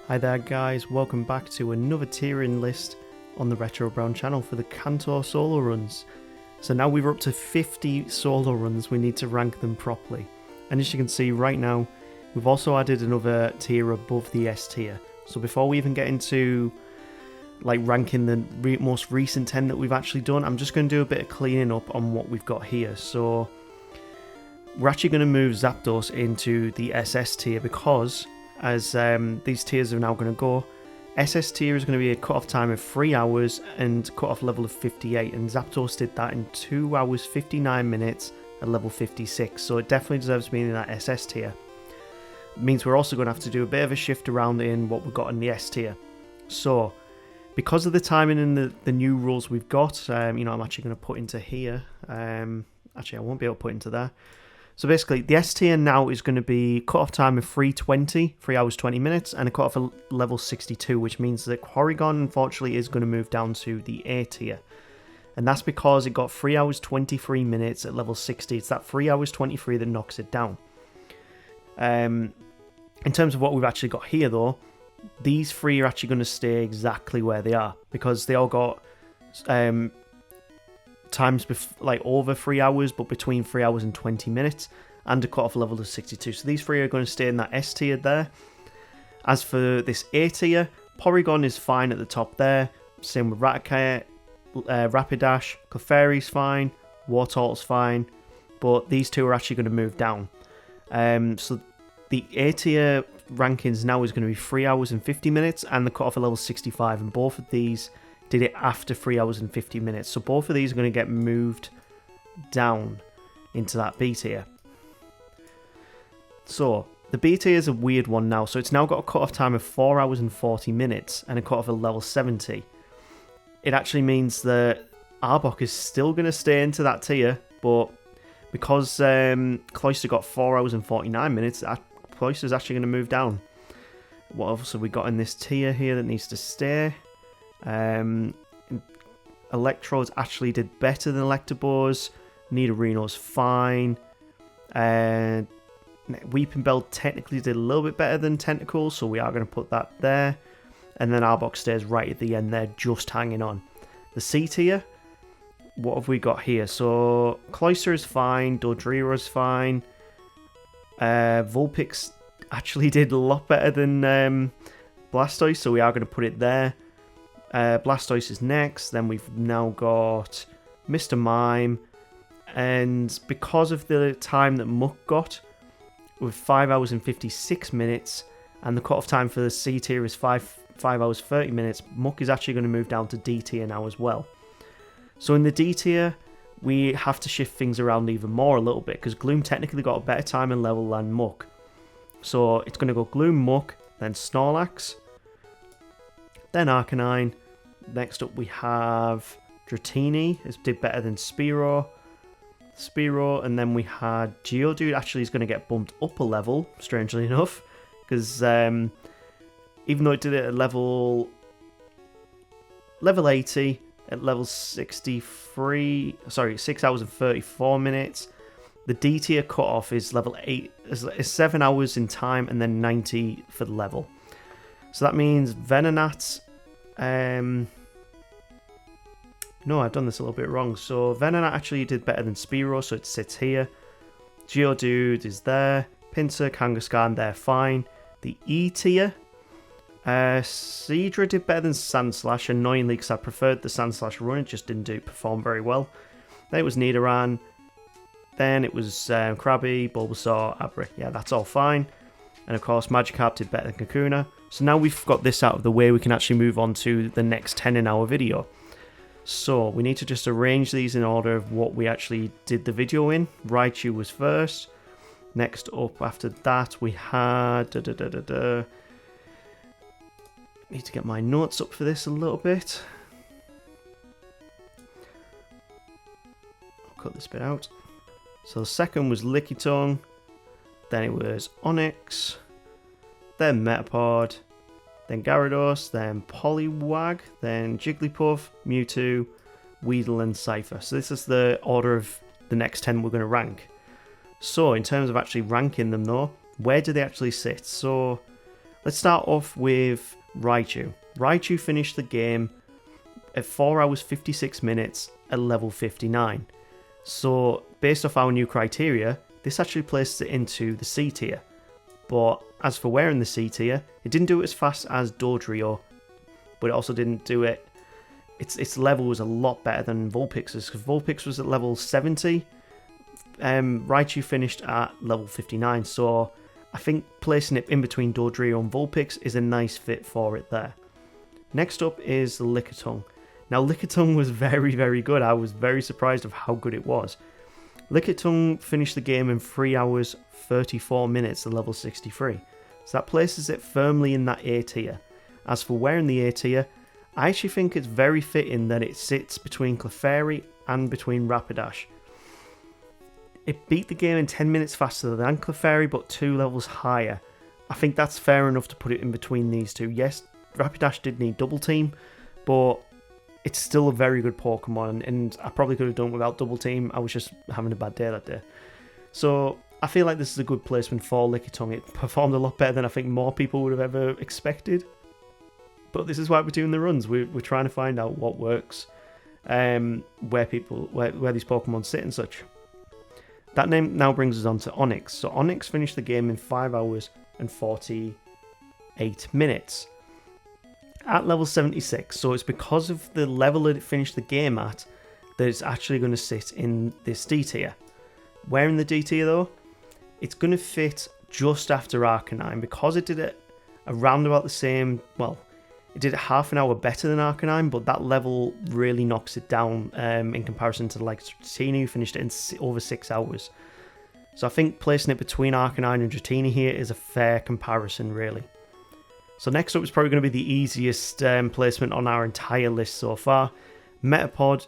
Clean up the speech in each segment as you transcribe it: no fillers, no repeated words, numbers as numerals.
Hi there guys, welcome back to another tiering list on the Retrobrown channel for the Kanto solo runs. So now we're up to 50 solo runs, we need to rank them properly. And as you can see right now, we've also added another tier above the S tier. So before we even get into ranking the most recent 10 that we've actually done, I'm just going to do a bit of cleaning up on what we've got here. So we're actually going to move Zapdos into the SS tier because as these tiers are now going to go, SS tier is going to be a cut-off time of 3 hours and cut-off level of 58, and Zapdos did that in 2 hours 59 minutes at level 56, so it definitely deserves to be in that SS tier. It means we're also going to have to do a bit of a shift around in what we've got in the S tier. So because of the timing and the new rules we've got, I'm actually going to put into here, actually I won't be able to put into there. So basically, the S tier now is going to be cut-off time of 3:20, 3 hours 20 minutes, and a cut-off of level 62, which means that Porygon, unfortunately, is going to move down to the A tier. And that's because it got 3 hours 23 minutes at level 60. It's that 3 hours 23 that knocks it down. In terms of what we've actually got here, though, these three are actually going to stay exactly where they are, because they all got times over 3 hours, but between 3 hours and 20 minutes, and a cut-off level of 62. So these three are going to stay in that S tier there. As for this A tier, Porygon is fine at the top there. Same with Raticate, Rapidash, Clefairy's fine, Wartortle's fine, but these two are actually going to move down. So the A tier rankings now is going to be 3 hours and 50 minutes, and the cut-off level 65, and both of these did it after 3 hours and 50 minutes. So both of these are going to get moved down into that B tier. So the B tier is a weird one now. So it's now got a cut-off time of 4 hours and 40 minutes and a cut-off of level 70. It actually means that Arbok is still going to stay into that tier, but because Cloyster got 4 hours and 49 minutes, Cloyster is actually going to move down. What else have we got in this tier here that needs to stay? Electrodes actually did better than Electabuzz. Nidorino's fine. Weeping Bell technically did a little bit better than Tentacles, so we are going to put that there. And then Arbok stays right at the end there, just hanging on. The C tier, what have we got here? So Cloyster is fine, Dodriro's fine. Vulpix actually did a lot better than Blastoise, so we are going to put it there. Blastoise is next, then we've now got Mr. Mime, and because of the time that Muck got, with 5 hours and 56 minutes, and the cut-off time for the C tier is 5 hours 30 minutes, Muck is actually going to move down to D tier now as well. So in the D tier, we have to shift things around even more a little bit, because Gloom technically got a better time and level than Muck. So it's going to go Gloom, Muck, then Snorlax, then Arcanine. Next up we have Dratini, it did better than Spearow, and then we had Geodude actually is going to get bumped up a level, strangely enough, because even though it did it at level 80, at level 63, 6 hours and 34 minutes, the D tier cutoff is level 8, is 7 hours in time, and then 90 for the level. So that means Venonat, no, I've done this a little bit wrong. So Venonat actually did better than Spearow, so it sits here. Geodude is there. Pinsir, Kangaskhan, they're fine. The E tier, Seadra did better than Sandslash, annoyingly, because I preferred the Sandslash run, it just didn't perform very well. Then it was Nidoran. Then it was Krabby, Bulbasaur, Abra. Yeah, that's all fine. And of course, Magikarp did better than Kakuna. So now we've got this out of the way, we can actually move on to the next 10 in our video. So we need to just arrange these in order of what we actually did the video in. Raichu was first. Next up after that we had... Need to get my notes up for this a little bit. I'll cut this bit out. So the second was Lickitung. Then it was Onix. Then Metapod. Then Gyarados, then Poliwag, then Jigglypuff, Mewtwo, Weedle, and Cypher. So this is the order of the next 10 we're going to rank. So in terms of actually ranking them though, where do they actually sit? So Let's start off with Raichu. Raichu finished the game at 4 hours 56 minutes at level 59. So based off our new criteria, this actually places it into the C tier. But as for wearing the C tier, it didn't do it as fast as Dodrio, but it also didn't do it. Its level was a lot better than Vulpix's, because Vulpix was at level 70. Raichu finished at level 59, so I think placing it in between Dodrio and Vulpix is a nice fit for it there. Next up is the Lickitung. Now Lickitung was very, very good. I was very surprised of how good it was. Lickitung finished the game in 3 hours 34 minutes at level 63. So that places it firmly in that A tier. As for wearing the A tier, I actually think it's very fitting that it sits between Clefairy and between Rapidash. It beat the game in 10 minutes faster than Clefairy, but 2 levels higher. I think that's fair enough to put it in between these two. Yes, Rapidash did need Double Team, but it's still a very good Pokemon, and I probably could have done without Double Team. I was just having a bad day that day. So I feel like this is a good placement for Lickitung. It performed a lot better than I think more people would have ever expected. But this is why we're doing the runs. We're trying to find out what works, where these Pokemon sit and such. That name now brings us on to Onix. So Onix finished the game in 5 hours and 48 minutes at level 76. So it's because of the level that it finished the game at that it's actually going to sit in this D tier. Where in the D tier though? It's going to fit just after Arcanine, because it did it around about the same. Well, it did it half an hour better than Arcanine, but that level really knocks it down in comparison to like Dratini, who finished it in over 6 hours. So I think placing it between Arcanine and Dratini here is a fair comparison, really. So next up is probably going to be the easiest placement on our entire list so far. Metapod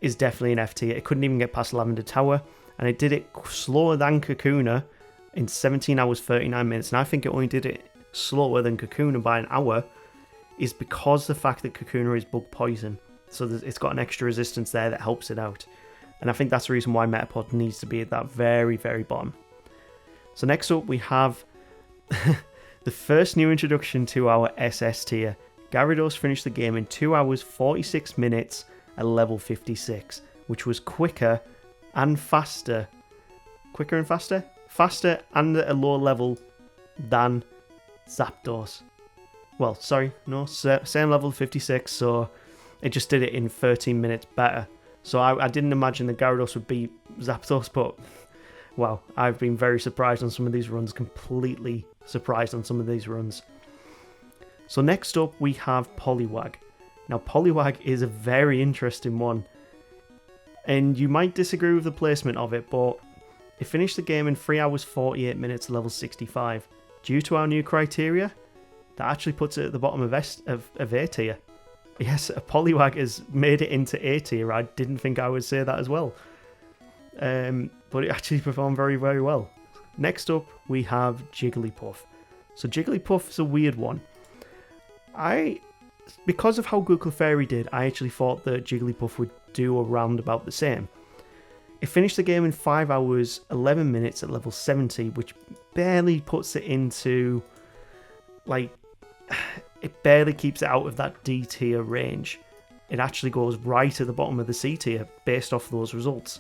is definitely an F tier. It couldn't even get past Lavender Tower, and it did it slower than Kakuna in 17 hours 39 minutes. And I think it only did it slower than Kakuna by an hour is because the fact that Kakuna is bug poison. So it's got an extra resistance there that helps it out. And I think that's the reason why Metapod needs to be at that very, very bottom. So next up we have the first new introduction to our SS tier. Gyarados finished the game in 2 hours 46 minutes at level 56, which was quicker and faster. Quicker and faster? Faster and at a lower level than Zapdos. Well, sorry, no, same level 56, so it just did it in 13 minutes better. So I didn't imagine that Gyarados would beat Zapdos, but wow, I've been very surprised on some of these runs, completely surprised on some of these runs. So next up we have Poliwag. Now Poliwag is a very interesting one, and you might disagree with the placement of it, but it finished the game in 3 hours 48 minutes level 65. Due to our new criteria, that actually puts it at the bottom of A tier. Yes, a Poliwag has made it into A tier. I didn't think I would say that as well. But it actually performed very, very well. Next up, we have Jigglypuff. So Jigglypuff is a weird one. Because of how good Clefairy did, I actually thought that Jigglypuff would do around about the same. It finished the game in 5 hours 11 minutes at level 70, which barely puts it into, like, it barely keeps it out of that D tier range. It actually goes right at the bottom of the C tier based off those results.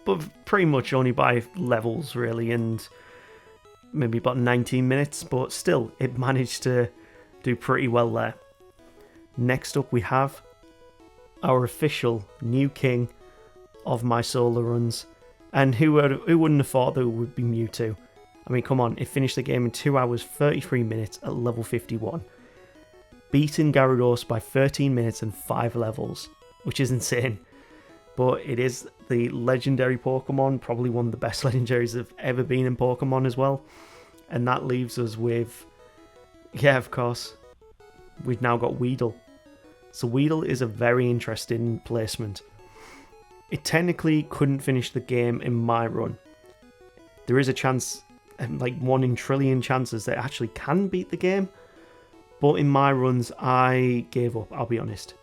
But pretty much only by levels, really, and maybe about 19 minutes, but still, it managed to do pretty well there. Next up, we have our official new king of my solo runs, and who wouldn't have thought that it would be Mewtwo? I mean, come on, it finished the game in 2 hours 33 minutes at level 51, beating Gyarados by 13 minutes and 5 levels, which is insane. But it is the legendary Pokemon, probably one of the best legendaries that have ever been in Pokemon as well. And that leaves us with, yeah, of course, we've now got Weedle. So Weedle is a very interesting placement. It technically couldn't finish the game in my run. There is a chance, like 1 in trillion chances, that it actually can beat the game. But in my runs, I gave up, I'll be honest.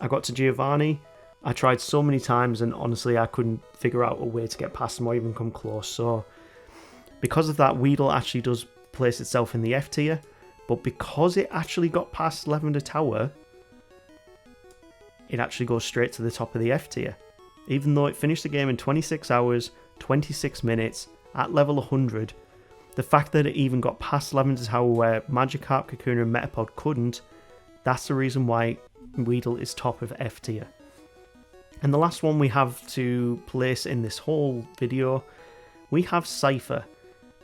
I got to Giovanni. I tried so many times, and honestly, I couldn't figure out a way to get past him or even come close. So because of that, Weedle actually does place itself in the F tier, but because it actually got past Lavender Tower, it actually goes straight to the top of the F tier. Even though it finished the game in 26 hours, 26 minutes, at level 100, the fact that it even got past Lavender Tower where Magikarp, Kakuna and Metapod couldn't, that's the reason why Weedle is top of F tier. And the last one we have to place in this whole video, we have Cypher.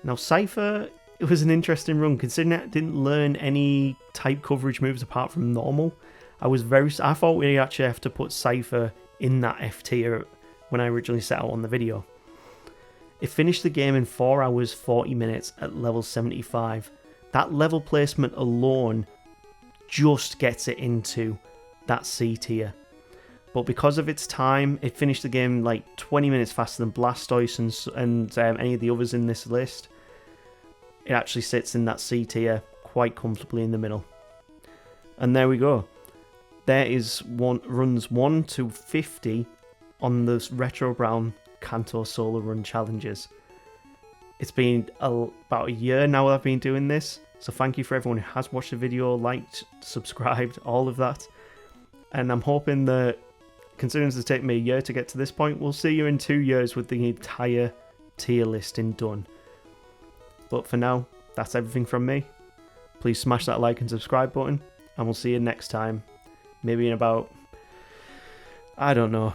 Now Cypher, it was an interesting run considering it didn't learn any type coverage moves apart from normal. I thought we actually have to put Cypher in that F tier when I originally set out on the video. It finished the game in 4 hours 40 minutes at level 75. That level placement alone just gets it into that C tier. But because of its time, it finished the game like 20 minutes faster than Blastoise and any of the others in this list. It actually sits in that C tier quite comfortably in the middle. And there we go. There is runs 1 to 50 on the Retrobrown Kanto Solo Run challenges. It's been about a year now that I've been doing this, so thank you for everyone who has watched the video, liked, subscribed, all of that. And I'm hoping that, considering it's taken me a year to get to this point, we'll see you in 2 years with the entire tier listing done. But for now, that's everything from me. Please smash that like and subscribe button, and we'll see you next time. Maybe in about, I don't know,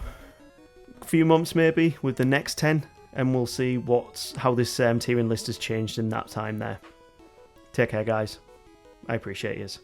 a few months maybe with the next 10, and we'll see how this tiering list has changed in that time there. Take care guys, I appreciate yous.